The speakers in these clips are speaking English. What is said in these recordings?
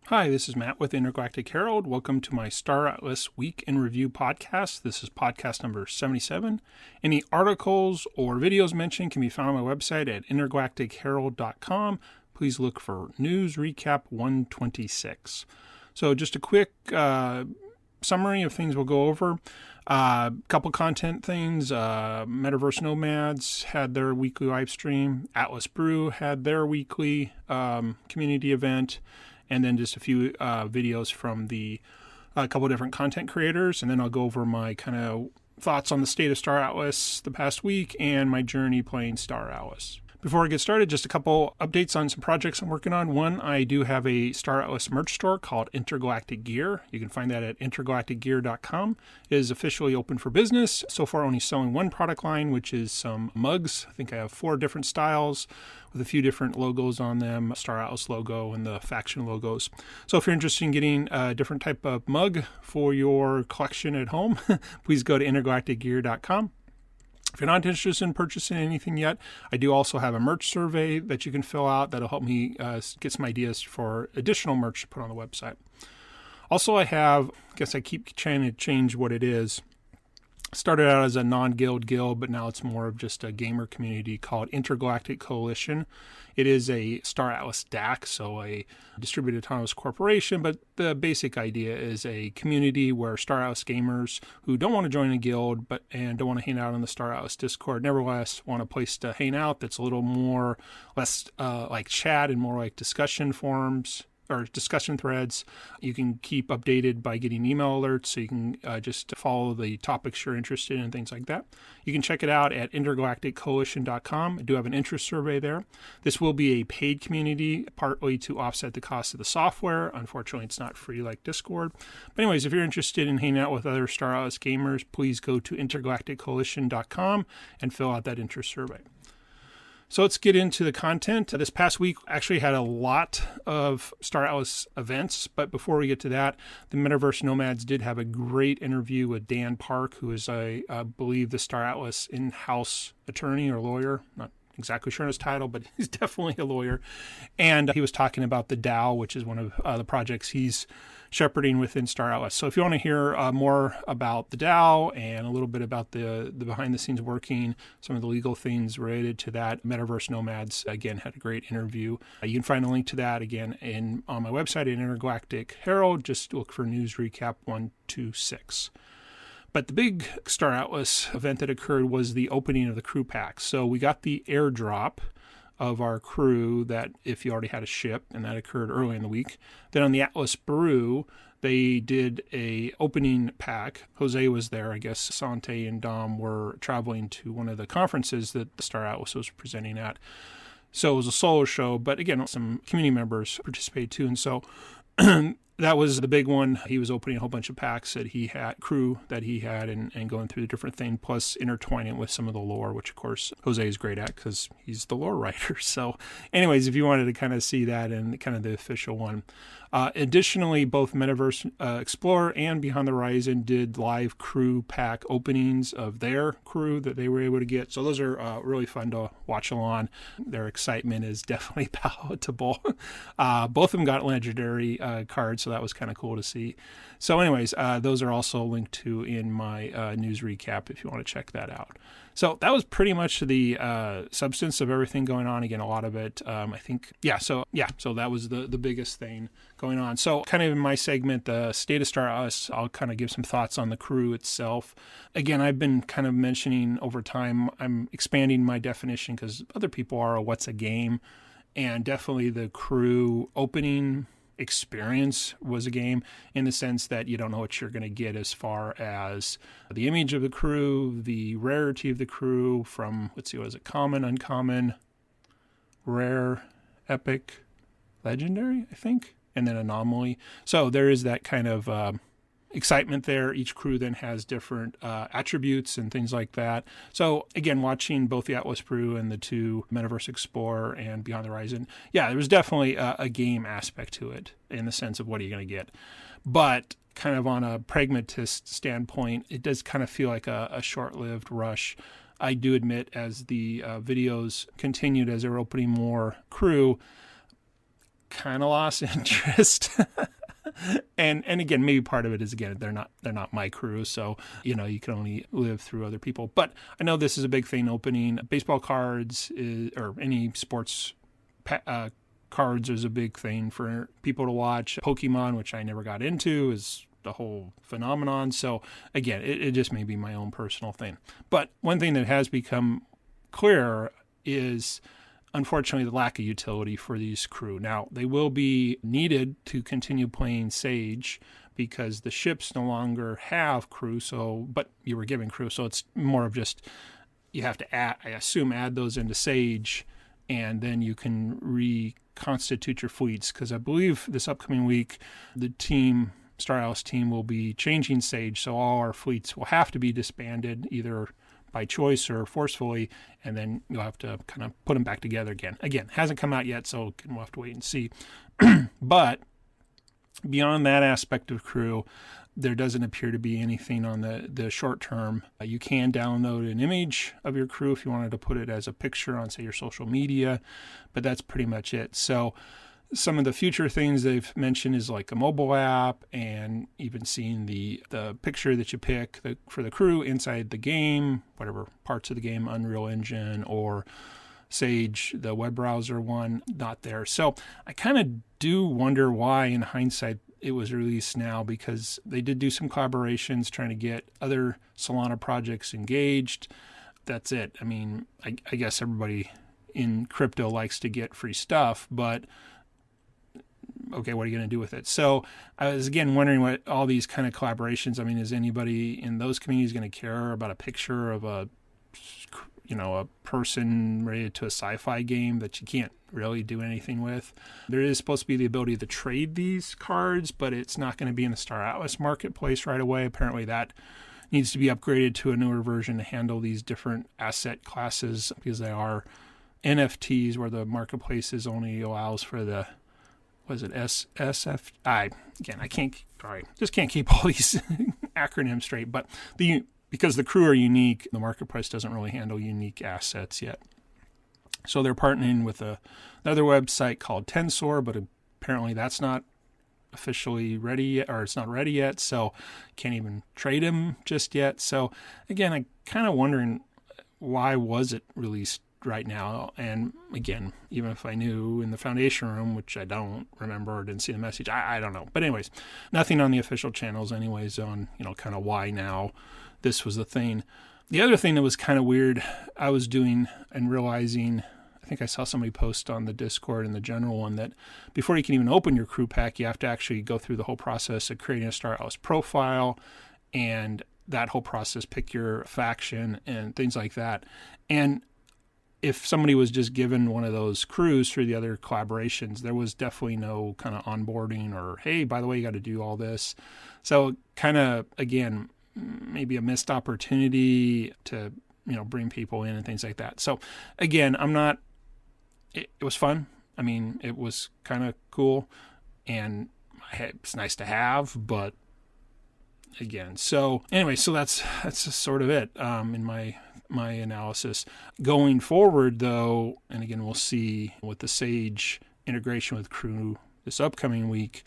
Hi, this is Matt with Intergalactic Herald. Welcome to my Star Atlas Week in Review podcast. This is podcast number 77. Any articles or videos mentioned can be found on my website at intergalacticherald.com. Please look for News Recap 126. So just a quick summary of things we'll go over. A couple content things. Metaverse Nomads had their weekly live stream. Atlas Brew had their weekly community event. And then just a few videos from a couple of different content creators. And then I'll go over my kind of thoughts on the state of Star Atlas the past week and my journey playing Star Atlas. Before I get started, just a couple updates on some projects I'm working on. One, I do have a Star Atlas merch store called Intergalactic Gear. You can find that at intergalacticgear.com. It is officially open for business. So far, only selling one product line, which is some mugs. I think I have 4 different styles with a few different logos on them, Star Atlas logo and the faction logos. So if you're interested in getting a different type of mug for your collection at home, please go to intergalacticgear.com. If you're not interested in purchasing anything yet, I do also have a merch survey that you can fill out that'll help me get some ideas for additional merch to put on the website. Also, I keep trying to change what it is. Started out as a non-guild guild, but now it's more of just a gamer community called Intergalactic Coalition. It is a Star Atlas DAC, so a distributed autonomous corporation, but the basic idea is a community where Star Atlas gamers who don't want to join a guild and don't want to hang out on the Star Atlas Discord, nevertheless want a place to hang out that's a little less like chat and more like discussion forums or discussion threads. You can keep updated by getting email alerts, so you can just follow the topics you're interested in and things like that. You can check it out at intergalacticcoalition.com. I do have an interest survey there. This will be a paid community, partly to offset the cost of the software. Unfortunately, it's not free like Discord. But anyways, if you're interested in hanging out with other Star Atlas gamers, please go to intergalacticcoalition.com and fill out that interest survey. So let's get into the content. This past week actually had a lot of Star Atlas events, but before we get to that, the Metaverse Nomads did have a great interview with Dan Park, who is, I believe, the Star Atlas in-house attorney or lawyer. Not exactly sure on his title, but he's definitely a lawyer. And he was talking about the DAO, which is one of the projects he's shepherding within Star Atlas. So if you want to hear more about the DAO and a little bit about the behind-the-scenes working, some of the legal things related to that, Metaverse Nomads, again, had a great interview. You can find a link to that, again, on my website at Intergalactic Herald. Just look for News Recap 126. But the big Star Atlas event that occurred was the opening of the crew pack. So we got the airdrop of our crew that if you already had a ship, and that occurred early in the week. Then on the Atlas Brew, they did a opening pack. Jose was there. I guess Sante and Dom were traveling to one of the conferences that the Star Atlas was presenting at. So it was a solo show, but again, some community members participated too. And so that was the big one. He was opening a whole bunch of packs that he had, crew that he had, and going through the different things, plus intertwining it with some of the lore, which of course Jose is great at because he's the lore writer. So anyways, if you wanted to kind of see that and kind of the official one. Additionally, both Metaverse Explorer and Beyond the Horizon did live crew pack openings of their crew that they were able to get. So those are really fun to watch along. Their excitement is definitely palatable. Both of them got legendary cards, so that was kind of cool to see. So anyways, those are also linked to in my news recap if you want to check that out. So that was pretty much the substance of everything going on. Again, a lot of it, I think, so that was the biggest thing going on. So kind of in my segment, the State of Star Atlas, I'll kind of give some thoughts on the crew itself. Again, I've been kind of mentioning over time, I'm expanding my definition because other people are, what's a game? And definitely the crew opening experience was a game in the sense that you don't know what you're going to get as far as the image of the crew, the rarity of the crew from, common, uncommon, rare, epic, legendary, I think, and then anomaly. So there is that kind of excitement there. Each crew then has different attributes and things like that. So again, watching both the Atlas Brew and the 2 Metaverse Explorer and Beyond the Horizon, there was definitely a game aspect to it in the sense of what are you going to get. But kind of on a pragmatist standpoint, it does kind of feel like a short-lived rush. I do admit as the videos continued, as they were opening more crew, kind of lost interest. And again, maybe part of it is, again, they're not my crew, so you can only live through other people. But I know this is a big thing opening. Baseball cards or any sports cards is a big thing for people to watch. Pokemon, which I never got into, is the whole phenomenon. So again, it just may be my own personal thing. But one thing that has become clear is, unfortunately, the lack of utility for these crew. Now, they will be needed to continue playing Sage because the ships no longer have crew, but you were given crew, so it's more of just you have to add those into Sage, and then you can reconstitute your fleets, because I believe this upcoming week the Star Atlas team will be changing Sage, so all our fleets will have to be disbanded, either by choice or forcefully, and then you'll have to kind of put them back together again. Again, hasn't come out yet, so we'll have to wait and see. But beyond that aspect of crew, there doesn't appear to be anything on the short term. You can download an image of your crew if you wanted to put it as a picture on, say, your social media, but that's pretty much it. So some of the future things they've mentioned is like a mobile app, and even seeing the picture that you pick for the crew inside the game, whatever parts of the game, Unreal Engine or Sage, the web browser one, not there. So I kind of do wonder why, in hindsight, it was released now, because they did do some collaborations trying to get other Solana projects engaged. That's it. I mean, I guess everybody in crypto likes to get free stuff, but okay, what are you going to do with it? So I was, again, wondering what all these kind of collaborations, I mean, is anybody in those communities going to care about a picture of a person related to a sci-fi game that you can't really do anything with? There is supposed to be the ability to trade these cards, but it's not going to be in the Star Atlas marketplace right away. Apparently that needs to be upgraded to a newer version to handle these different asset classes, because they are NFTs, where the marketplace only allows for the SF? I just can't keep all these acronyms straight. But because the crew are unique, the marketplace doesn't really handle unique assets yet. So they're partnering with another website called Tensor, but apparently that's not officially ready yet, or it's not ready yet, so can't even trade them just yet. So again, I'm kind of wondering, why was it released right now? And again, even if I knew in the Foundation room, which I don't remember or didn't see the message, I don't know. But anyways, nothing on the official channels anyways on, kind of why now this was the thing. The other thing that was kind of weird, I was doing and realizing, I think I saw somebody post on the Discord and the general one, that before you can even open your crew pack, you have to actually go through the whole process of creating a Star Atlas profile, and that whole process, pick your faction and things like that. And if somebody was just given one of those crews through the other collaborations, there was definitely no kind of onboarding or, hey, by the way, you got to do all this. So kind of, again, maybe a missed opportunity to, bring people in and things like that. So again, it was fun. I mean, it was kind of cool, and it's nice to have, but again, so anyway, so that's just sort of it in my analysis. Going forward, though, and again, we'll see with the Sage integration with crew this upcoming week,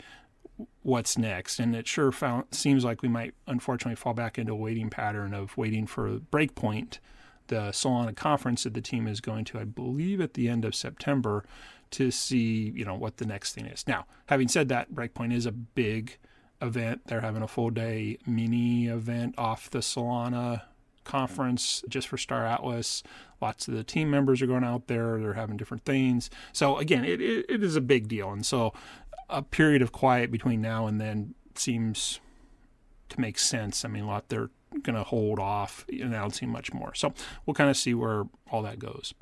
what's next. And it sure seems like we might unfortunately fall back into a waiting pattern of waiting for Breakpoint, the Solana conference that the team is going to, I believe, at the end of September, to see, what the next thing is. Now, having said that, Breakpoint is a big event. They're having a full day mini event off the Solana conference just for Star Atlas. Lots of the team members are going out there. They're having different things. So again, it is a big deal. And so a period of quiet between now and then seems to make sense. I mean, they're going to hold off announcing much more. So we'll kind of see where all that goes.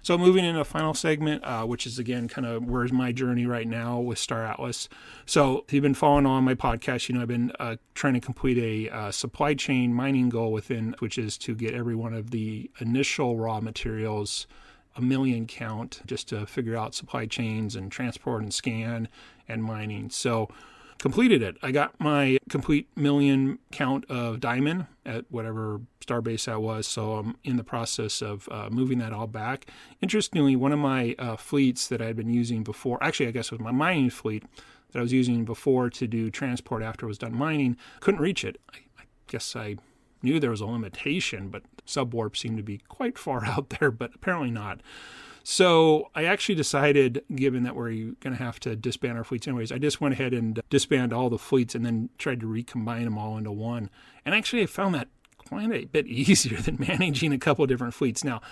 So moving into the final segment, which is, again, kind of where's my journey right now with Star Atlas. So if you've been following on my podcast, I've been trying to complete a supply chain mining goal which is to get every one of the initial raw materials, 1 million count, just to figure out supply chains and transport and scan and mining. So completed it. I got my complete million count of diamond at whatever starbase that was, so I'm in the process of moving that all back. Interestingly, one of my fleets that I had been using before, actually I guess it was my mining fleet that I was using before to do transport after I was done mining, couldn't reach it. I guess I knew there was a limitation, but subwarp seemed to be quite far out there, but apparently not. So I actually decided, given that we're going to have to disband our fleets anyways, I just went ahead and disbanded all the fleets and then tried to recombine them all into one. And actually I found that quite a bit easier than managing a couple of different fleets. Now,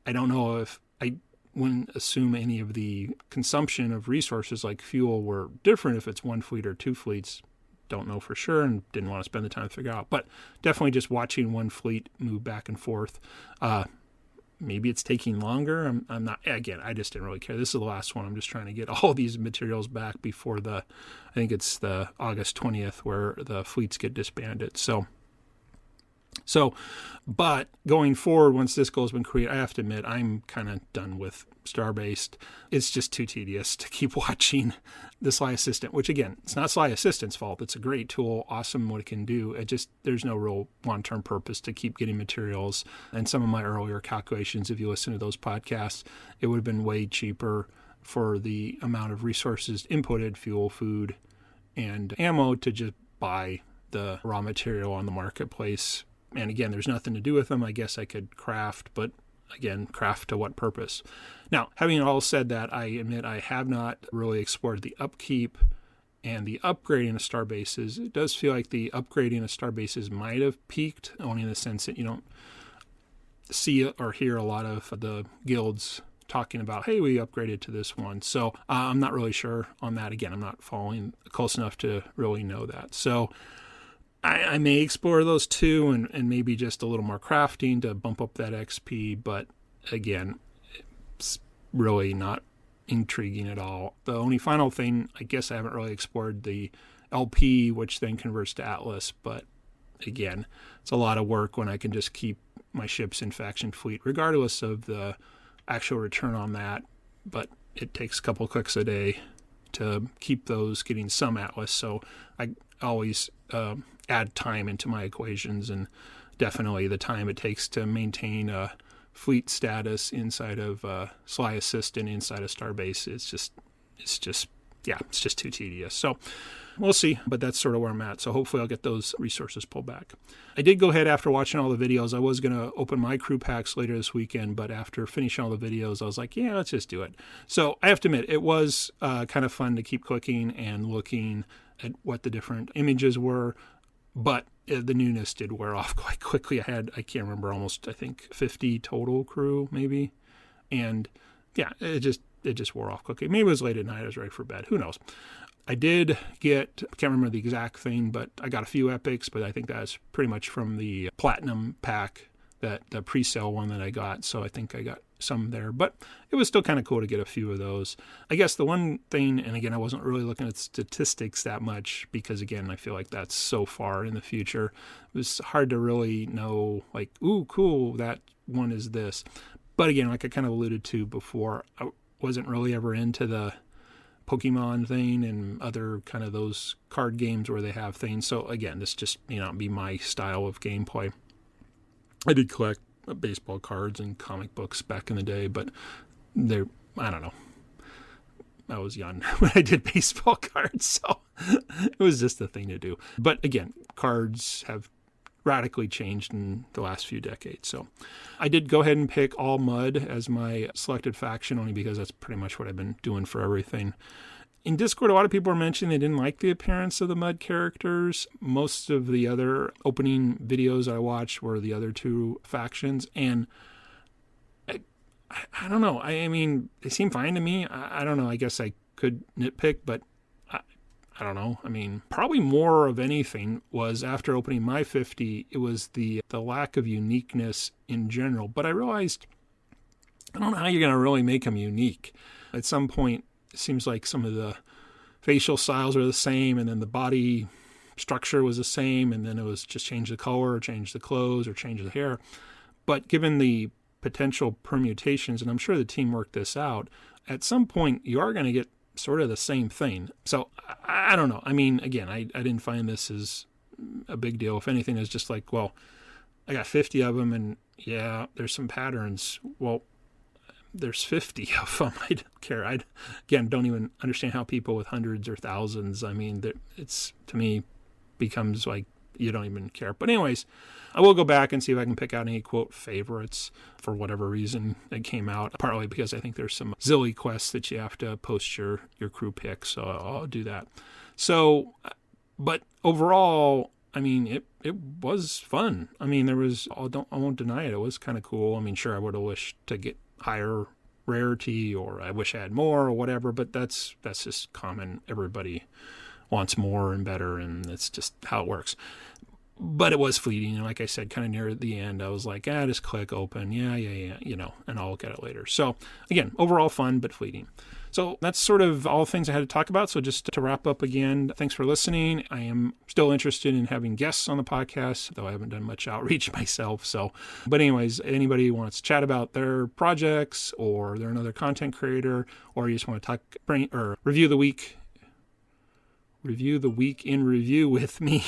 I don't know if I wouldn't assume any of the consumption of resources like fuel were different if it's one fleet or two fleets. Don't know for sure and didn't want to spend the time to figure out. But definitely just watching one fleet move back and forth. Maybe it's taking longer. I'm not, again, I just didn't really care. This is the last one. I'm just trying to get all these materials back before I think it's the August 20th where the fleets get disbanded. So, but going forward, once this goal has been created, I have to admit, I'm kind of done with Starbased. It's just too tedious to keep watching the Sly Assistant, which again, it's not Sly Assistant's fault. It's a great tool, awesome what it can do. There's no real long-term purpose to keep getting materials. And some of my earlier calculations, if you listen to those podcasts, it would have been way cheaper for the amount of resources inputted, fuel, food, and ammo to just buy the raw material on the marketplace. And again, there's nothing to do with them. I guess I could craft, but again, craft to what purpose? Now, having all said that, I admit I have not really explored the upkeep and the upgrading of starbases. It does feel like the upgrading of starbases might have peaked, only in the sense that you don't see or hear a lot of the guilds talking about, hey, we upgraded to this one. So I'm not really sure on that. Again, I'm not following close enough to really know that. So I may explore those too, and maybe just a little more crafting to bump up that XP, but again, it's really not intriguing at all. The only final thing, I guess I haven't really explored the LP, which then converts to Atlas, but again, it's a lot of work when I can just keep my ships in faction fleet, regardless of the actual return on that, but it takes a couple clicks a day to keep those getting some Atlas, so I always add time into my equations, and definitely the time it takes to maintain a fleet status inside of Sly Assistant inside of Starbase. It's just too tedious. So we'll see, but that's sort of where I'm at. So hopefully I'll get those resources pulled back. I did go ahead after watching all the videos. I was going to open my crew packs later this weekend, but after finishing all the videos, I was like, yeah, let's just do it. So I have to admit, it was kind of fun to keep clicking and looking at what the different images were, but the newness did wear off quite quickly. I can't remember, almost, I think, 50 total crew, maybe. And yeah, it just wore off quickly. Maybe it was late at night. I was ready for bed. Who knows? I did get, I can't remember the exact thing, but I got a few epics, but I think that's pretty much from the Platinum pack, the pre-sale one that I got. So I think I got some there, but it was still kind of cool to get a few of those. I guess the one thing, and again, I wasn't really looking at statistics that much because, again, I feel like that's so far in the future. It was hard to really know, like, ooh, cool, that one is this. But again, like I kind of alluded to before, I wasn't really ever into the Pokemon thing and other kind of those card games where they have things. So again, this just may not be my style of gameplay. I did collect baseball cards and comic books back in the day, but I don't know. I was young when I did baseball cards, so it was just a thing to do. But again, cards have radically changed in the last few decades. So I did go ahead and pick all Mud as my selected faction, only because that's pretty much what I've been doing for everything. In Discord, a lot of people are mentioning they didn't like the appearance of the Mud characters. Most of the other opening videos I watched were the other two factions, and I don't know. I mean, they seem fine to me. I don't know. I guess I could nitpick, but I don't know. I mean, probably more of anything was after opening my 50, it was the lack of uniqueness in general. But I realized I don't know how you're going to really make them unique. At some point, it seems like some of the facial styles are the same, and then the body structure was the same, and then it was just change the color, or change the clothes, or change the hair. But given the potential permutations, and I'm sure the team worked this out, at some point you are going to get sort of the same thing. So I don't know. I mean, again, I didn't find this as a big deal. If anything, it's just like, well, I got 50 of them, and yeah, there's some patterns. Well, there's 50 of them. I don't care. I, again, don't even understand how people with hundreds or thousands, I mean, it's, to me, becomes like you don't even care. But anyways, I will go back and see if I can pick out any, quote, favorites for whatever reason that came out, partly because I think there's some Zilly quests that you have to post your crew picks, so I'll do that. So, but overall, I mean, it was fun. I mean, I won't deny it. It was kind of cool. I mean, sure, I would have wished to get higher rarity, or I wish I had more, or whatever, but that's just common. Everybody wants more and better, and it's just how it works. But it was fleeting, and like I said, kind of near the end, I was like, just click open, yeah, and I'll look at it later. So again, overall fun, but fleeting. So that's sort of all things I had to talk about. So just to wrap up again, thanks for listening. I am still interested in having guests on the podcast, though I haven't done much outreach myself. So, but anyways, anybody who wants to chat about their projects, or they're another content creator, or you just want to review the week in review with me.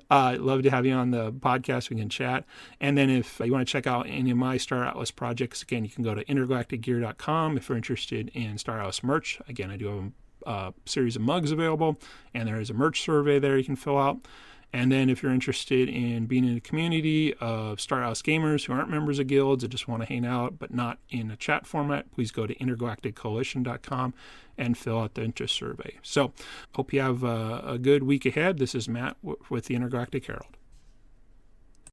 I'd love to have you on the podcast. We can chat. And then if you want to check out any of my Star Atlas projects, again, you can go to intergalacticgear.com if you're interested in Star Atlas merch. Again, I do have a series of mugs available, and there is a merch survey there you can fill out. And then if you're interested in being in a community of Star Atlas gamers who aren't members of guilds and just want to hang out but not in a chat format, please go to intergalacticcoalition.com and fill out the interest survey. So hope you have a good week ahead. This is Matt with the Intergalactic Herald.